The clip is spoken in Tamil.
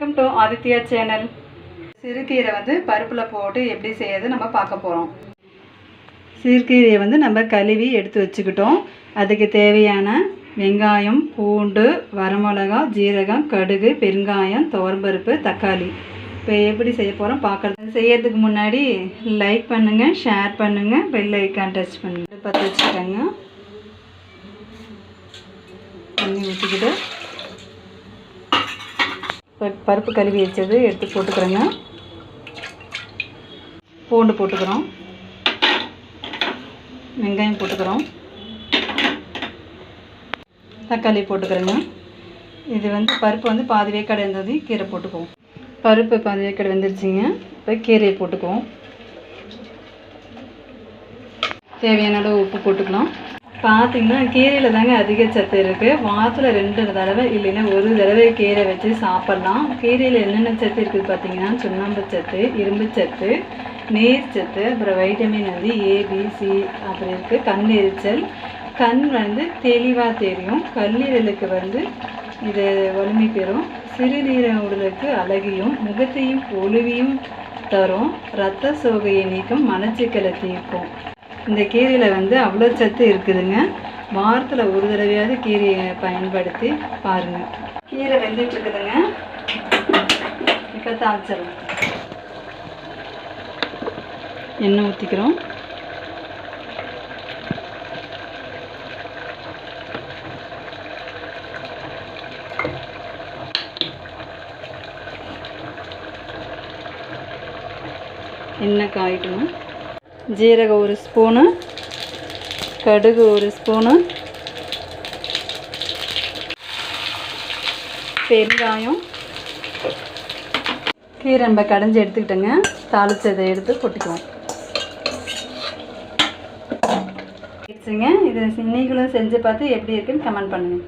Welcome to Aditya channel. சிறுகீரை பருப்பில் போட்டு எப்படி செய்யறது நம்ம பார்க்க போகிறோம். சிறுகீரையை நம்ம கழுவி எடுத்து வச்சுக்கிட்டோம். அதுக்கு தேவையான வெங்காயம், பூண்டு, வரமிளகா, ஜீரகம், கடுகு, பெருங்காயம், துவரம்பருப்பு, தக்காளி. இப்போ எப்படி செய்ய போகிறோம் பார்க்குறது. செய்யறதுக்கு முன்னாடி லைக் பண்ணுங்கள், ஷேர் பண்ணுங்கள், பெல் ஐக்கான் டச் பண்ணுங்கள். பற்ற வச்சுக்கோங்க. தண்ணி ஊற்றிக்கிட்டு பருப்பு கழுவி வச்சது எடுத்து போட்டுக்கிறேங்க. பூண்டு போட்டுக்கிறோம், வெங்காயம் போட்டுக்கிறோம், தக்காளி போட்டுக்கிறேங்க. இது பருப்பு பாதி வேக்காடு இருந்தது, கீரை போட்டுக்குவோம். பருப்பு பாதி வேக்காடு வெந்துருச்சுங்க. இப்போ கீரையை போட்டுக்குவோம். தேவையான அளவு உப்பு போட்டுக்கலாம். பார்த்திங்கன்னா கீரையில் தாங்க அதிக சத்து இருக்குது. வாரத்தில் 2 தடவை இல்லைன்னா 1 தடவை கீரை வச்சு சாப்பிட்லாம். கீரையில் என்னென்ன சத்து இருக்குது பார்த்திங்கன்னா சுண்ணாம்பு சத்து, இரும்பு சத்து, நீர் சத்து, அப்புறம் வைட்டமின் ABC அப்புறம் இருக்குது. கண் எரிச்சல், கண் தெளிவாக தெரியும். கல்லீரலுக்கு இது வலிமை பெறும். சிறுநீரகங்களுக்கு அழகியும் முகத்தையும் ஒளிவையும் தரும். இரத்த சோகையை நீக்கும், மலச்சிக்கலை தீர்க்கும். இந்த கீரையில் அவ்வளோ சத்து இருக்குதுங்க. வாரத்தில் 1 தடவையாவது கீரையை பயன்படுத்தி பாருங்கள். கீரை வெந்துட்டுருக்குதுங்க. இப்போ தாளிச்சிடலாம். எண்ணெய் ஊற்றிக்கிறோம். எண்ணெய் காயிட்டணும். ஜீரகம் 1 ஸ்பூனு, கடுகு 1 ஸ்பூனு, பெருங்காயம், கீரை நம்ம கடைஞ்சி எடுத்துக்கிட்டோங்க. தாளிச்சதை எடுத்து கொட்டிக்குவோம். இதை நீங்களும் செஞ்சு பார்த்து எப்படி இருக்குன்னு கமெண்ட் பண்ணுங்கள்.